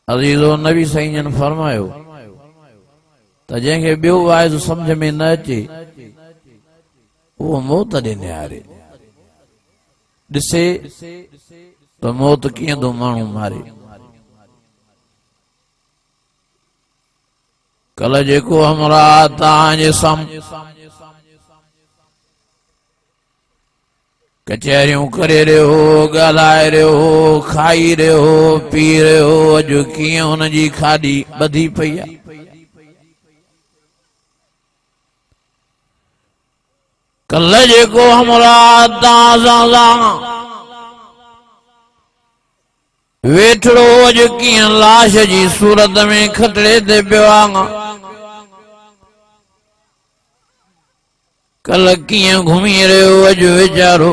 अज़ीज़ो नबी साईं जन फरमायो त जंहिंखे ॿियो वाइज़ समझ में न अचे वो मौत ॾे निहारे ॾिसे त मौत कीअं थो माण्हू मारे। कल जेको हमरा तव्हांजे साम्हूं कचहरियूं करे रहियो हो, ॻाल्हाए रहियो हो, खाई रहियो हो, पी रहियो हो, अॼु कीअं हुनजी खाधी ॿधी पई आहे। कल जेको हमरा तव्हां वेठड़ो अॼु कीअं लाश जी सूरत में खतरे ते पियो आहे। कल कीअं घुमी रहियो अॼु वीचारो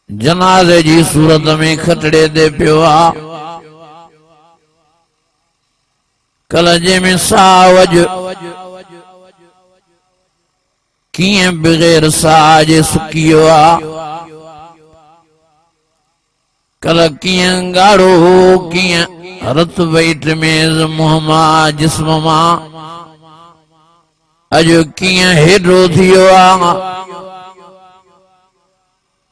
जनाज़े जी सूरत में खतरे ते पियो आहे। कल जंहिंमें साह अॼु कीअं बग़ैर साह जे सुकी वियो आहे। कल कीअं ॻाढ़ो हो, कीअं रत वईट में मुंह मां जिस्म मां अॼु कीअं हेॾो थी वियो आहे।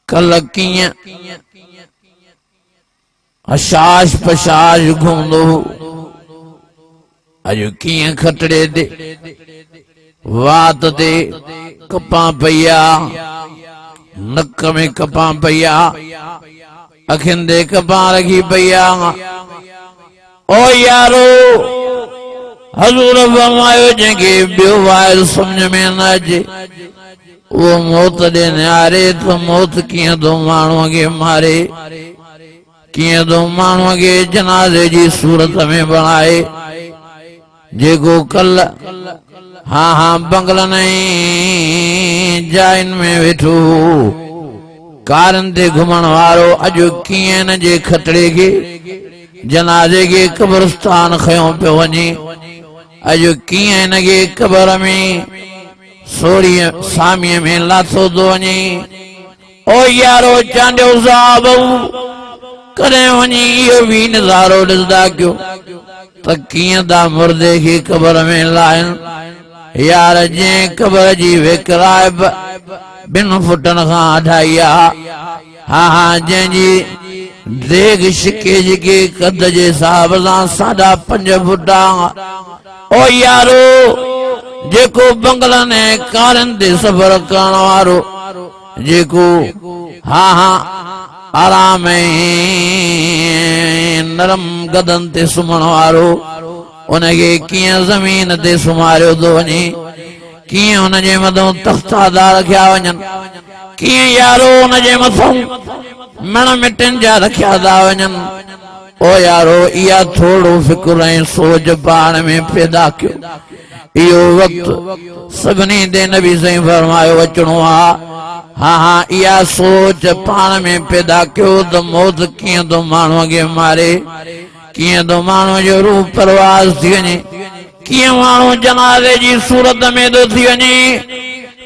कल कीअं हशाश पशाश घुमंदो अॼु कीअं खतरे ते वात ते कपां पई आहे, नक में कपां पई आहे, अखियुनि ते कपां रखी पई आहे। ओ यारो हज़ूर फरमायो जंहिंखे ॿियो वाइज़ समझ में न अचे वो मौत ॾे निहारे त मौत कीअं थो माण्हूअ खे मारे, कीअं थो माण्हूअ खे जनाज़े जी सूरत में बणाए। जेको कल हाँ बंगलनि जायुनि में वेठो कारनि ते घुमण वारो अॼु कीअं न जे खतरे खे जनाज़े खे कब्रस्तान खयो पियो वञे। अॼु कीअं हिन खे कब्र में सोरीअ सामीअ में लाथो थो वञे। ओ यारो चांडियो साहब कॾहिं वञी इहो बि नज़ारो ॾिसंदा कयो त कीअं था मुर्दे खे कब्र में लाहिनि। यार जंहिं कब्र जी विकराए ॿिनि फुटनि खां अढाई आहे, हाँ जंहिंजी देग शिके जेके कद जे हिसाब सां 5.5 फुट आहे। ओ यारो जेको बंगलनि ऐं कारनि ते सफ़र करण वारो जेको हाँ आराम ऐं नरम गदन ते सुम्हण वारो उनखे कीअं ज़मीन ते सुम्हारियो थो वञे, कीअं हुनजे मथां तख्ता रखिया वञनि, कीअं यारो हुनजे मथां मण मिटनि जा रखिया था वञनि। ओ यारो इहा थोरो फिक्र ऐं सोच पाण में पैदा कयो। इहो वक़्तु सभिनी ते नबी साईं फरमायो अचणो आहे। हाँ इहा सोच पाण में पैदा कयो त मौत कीअं थो माण्हूअ खे मारे, कीअं थो माण्हूअ जो रूह परवाज़ थी वञे, कीअं माण्हू जनाज़े जी सूरत में थो थी वञे,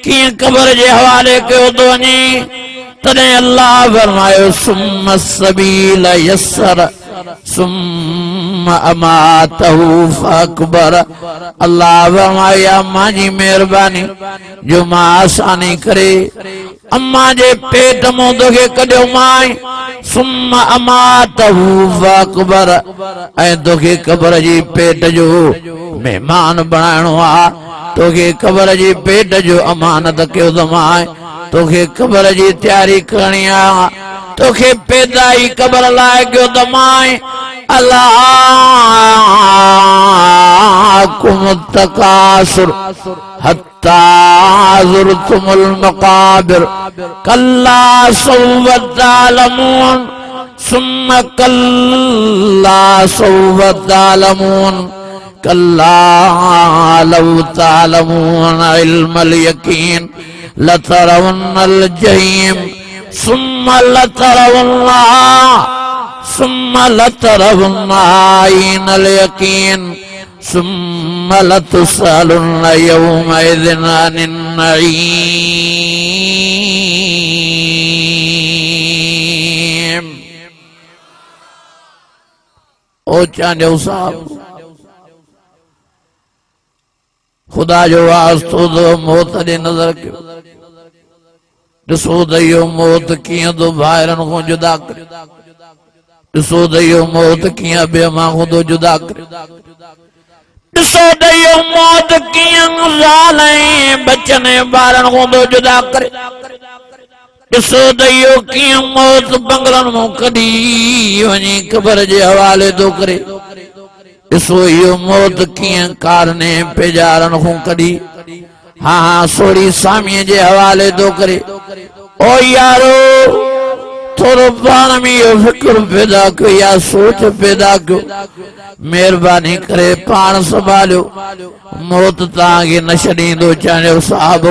कीअं कब्र जे हवाले कयो थो वञे। तॾहिं अल्लाह फरमायो सुम्म सबील यस्सर सुम्म अमातहु फअकबर। अल्लाह फरमाया मांजी मेहरबानी जो मां आसानी करे अम्मा जे पेट मों तोखे कढियो मां सुम्म अमातहु फअकबर ऐं तोखे कब्र जी पेट जो मेहमान बणाइणो आहे। तोखे कब्र जी पेट जो अमानत कयो त मां तोखे कब्र जी तैयारी करणी आहे। तोखे पैदाई कब्र लाइ कयो त मां अल्लाकुम तकासुर हत्ता ज़ुरतुमुल मक़ाबिर कल्ला सौफ तालमून सुम्म कल्ला सौफ तालमून कल्ला लौ तालमून इल्मल यकीन लतरवन्नल जहीम सुम्म लतरवन्नाइनल यकीन सुम्म लतुसअलुन्न यौमइज़िन अनिन नईम। ओ चांडियो साहब खुदा जो वास्तो दो मौत ॾे नज़र कयो ॾिसो त इहो मौत कीअं थो भाइरनि खां जुदा करे ॾिसो त इहो मौत कीअं ॿिए मां खां थो जुदा करे ॾिसो त इहो मौत कीअं ज़ाल ऐं बचनि ऐं ॿारनि खां थो जुदा करे ॾिसो त इहो कीअं मौत बंगलनि मां कढी वञी क़बर जे हवाले थो करे ॾिसो इहो मौत कीअं कारने पेजारनि खां कढी हाँ हाँ सोड़ी सामीअ जे हवाले थो करे ओ यारो थोड़ो पाण में इहो फिक्र पैदा कयो या सोच पैदा कयो मेहरबानी करे पाण संभालियो मौत तव्हांखे न छॾींदो चाहे साहब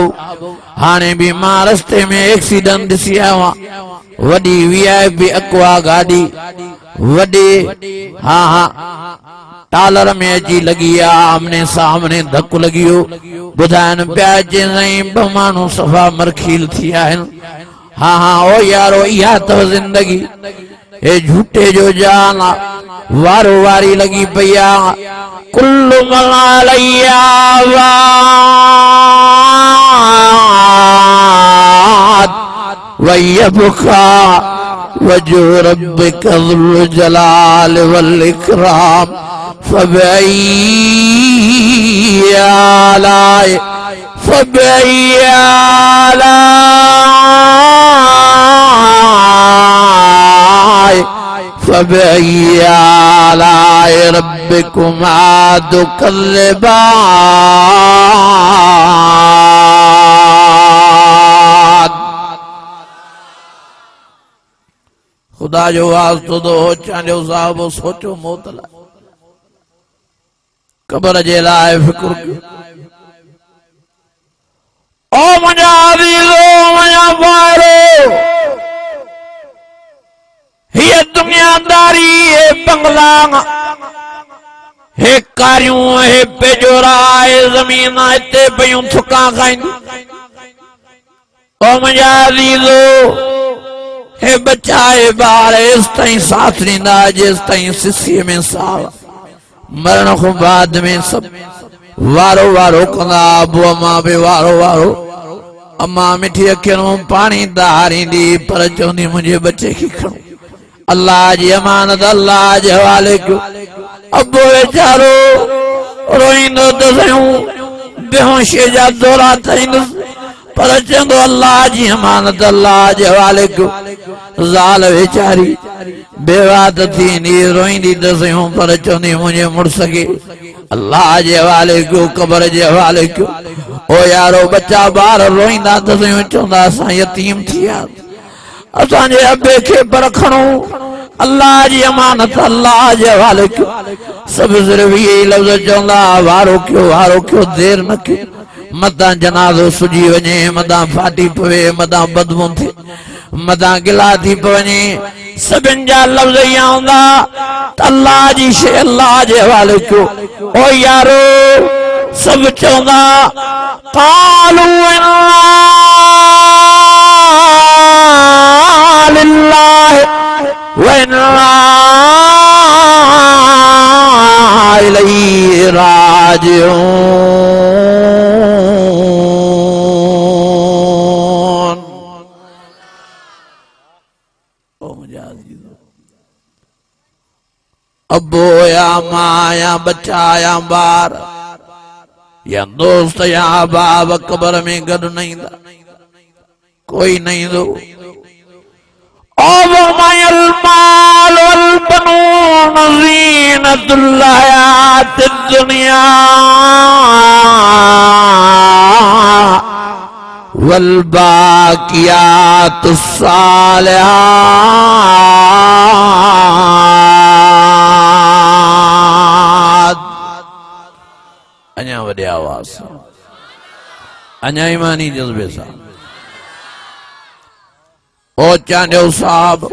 हाणे बि मां रस्ते में एक्सीडेंट ॾिसी आयो आहियां वॾी VIP अक्वा गाॾी वॾे हाँ हाँ टालर में अची लगी आमने सामने धक लगियो बुधाइन पिया चई ब मानू सफा मरखील थी आहिनि हाँ हाँ ओ यारो इहा तो जिंदगी ए झूठे जो जान वारो वारी लगी पई आ कुल्लु मन अलैया वाद वयबका वजो रब्बिक ज़ुल जलाल वल इकराम फबई आलाए रब्बिकुमा तुकल्लिबान खुदा जो वास्तो दो चांडियो साहब सोचो मौत लाइ क़बर जे लाइ फिक्र कयो ओ मुंहिंजा अज़ीज़ो मुंहिंजा भाइरो हीअ दुनियादारी हे बंगला हे कारियूं हे पेजोरा हे ज़मीन हिते पयूं थुका खाईंदी ओ मुंहिंजा अज़ीज़ो हे बच्चा हे ॿार एसि ताईं साथ ॾींदा जेसि ताईं सिसीअ में साह मरण खां बाद में सब वारो वारो कंदा अबू अम्मा बि वारो वारो अम्मा मिठी अखियुनि पानी धारींदी पर चवंदी मुंहिंजे बच्चे खे खणो अल्लाह जी अमानत अल्लाह जे हवाले कयो अबो वेचारो रोईंदो त सयूं बेहोशीअ जा दौरा थींदुसि पर चवंदो अल्लाह जी अमानत अल्लाह जे हवाले कयो ज़ाल वेचारी बेवा त थींदी रोईंदी त सयूं पर चवंदी मुंहिंजे मुड़ुस खे अल्लाह जे हवाले कयो क़बर जे हवाले कयो ओ यारो बच्चा ॿार रोईंदा त सयूं चवंदा असां यतीम थी विया असांजे अबे खे पर खणो अल्लाह जी अमानत अल्लाह जे हवाले कयो सब सिर्फ इहे लफ़्ज़ चवंदा वारो कयो देर न कयो मतां जनाज़ो सुजी वञे मतां फाटी पवे मतां बदबू थिए मतां गिला थी पवञे सभिनि जा लफ़्ज़ इहा हूंदा त अल्लाह जी शइ अल्लाह जे हवाले कयो ओ यारो सब चवंदा क़ालू लिल्लाह व इन्ना इलैहि राजिऊन ओ मुझे अबो या मां या बच्चा या बार या दोस्त या बाब कब्र में गॾु न ईंदा कोई नहीं दो वमयल माल वल बनून ज़ीनतुल हयातिद दुनिया वल बाकियातुस सालिहात अञा वॾे आवाज़ अञा ईमानी जज़्बे सां ओ चांडियो साहब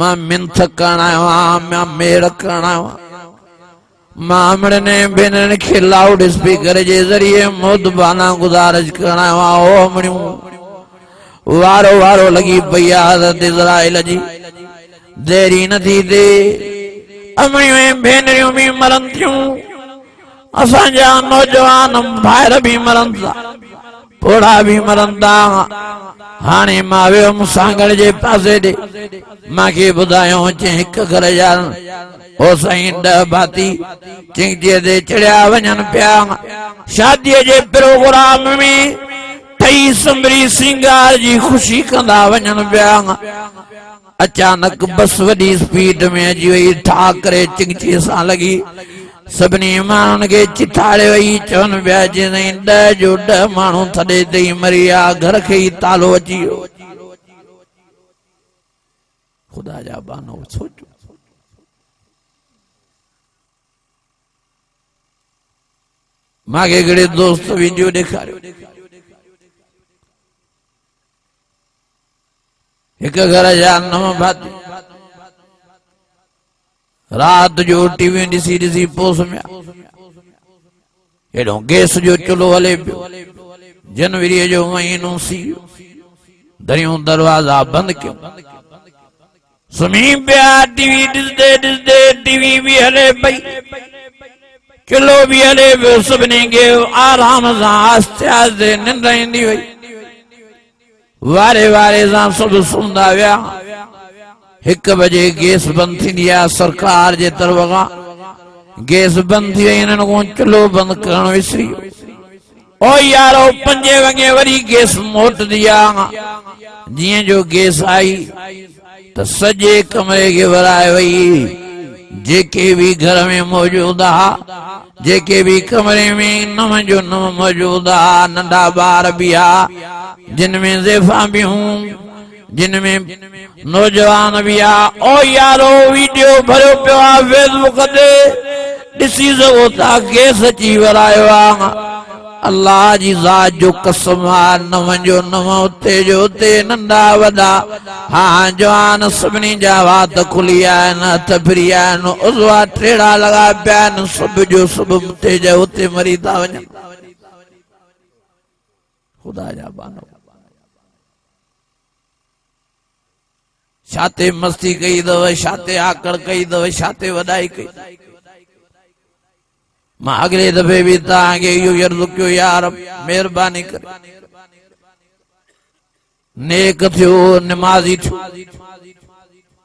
मां मिंथ करण आयो आहियां मां मेड़ करण आयो आहियां मां अमड़ने भेनरनि खे लाउड स्पीकर जे ज़रिए मुदबाना गुज़ारिश करण आयो आहियां ओ अमड़ियूं वारो वारो लगी पई आहे हज़रत इज़राइल जी देरी नथी थिए अमड़ियूं भेनरियूं भी मरन थियूं असांजा नौजवान भाइर भी मरन था पोड़ा भी मरन था हाणे मां वियुमि सांगड़ जे पासे ॾे मांखे ॿुधायो चई हिक घर जा ओ साईं 10 भाती चिंगटीअ ते चढ़िया वञनि पिया शादीअ जे प्रोग्राम में ठही संभरी श्रृंगार जी ख़ुशी कंदा वञनि पिया अचानक बस वॾी स्पीड में अची वई ठा करे चिंगटीअ सां लॻी सभिनी माण्हुनि खे चिथाड़े वई चवनि पिया जेसिताईं 10 जो 10 माण्हू थॾे ते ई मरी विया घर खे ई तालो अची वियो ख़ुदा जा बानो सोचो मांखे हिकिड़े दोस्त वीडियो ॾेखारियो हिक घर जा 9 भाती रात जो टीवी ॾिसी ॾिसी पोइ सुम्हिया हेॾो गैस जो चुल्हो हले पियो जनवरीअ जो महीनो सी दरियूं दरवाजा बंदि कयो सुम्ही पिया टीवी ॾिसंदे ॾिसंदे टीवी भी हले पई चुल्हो भी हले पियो सभिनी खे आराम सां आस्ते आस्ते निंड ईंदी वई वारे वारे सां सभु सुम्हंदा विया 1 बजे गैस बंद थी सरकार जे तरफ खां गैस बंद थी वई इन्हनि को चुल्हो बंद करण विसरी ओ यारो 5 वगे वरी गैस मोट दिया जिए जो गैस आई तो सजे कमरे के वराए वही जेके भी घर में मौजूद जेके भी कमरे में 9 जो 9 मौजूद नंढा बार भी जिनमें ज़ेफा भी हूं जिनमें नौजवान भी ओ यारो वीडियो भरियो पियो फेसबुक ते ॾिसी सघो था गैस अची वरायो अल्लाह जी ज़ात जो कसम 9 जो 9 उते जो उते नंढा वॾा हाँ जवान सभिनी जा वात खुली आहिनि हथ फिरी आहिनि उज़वा टेड़ा लॻा पिया आहिनि सुबुह जो सुबुह उते जो उते मरी था वञनि ख़ुदा जा बानो छाते मस्ती कई अथव छाते आकड़ कई अथव छाते वॾाई कई मां अगले दफ़े भी तव्हांखे इहो अर्ज़ु कयो यार महिरबानी करे नेक थियो निमाज़ी थियो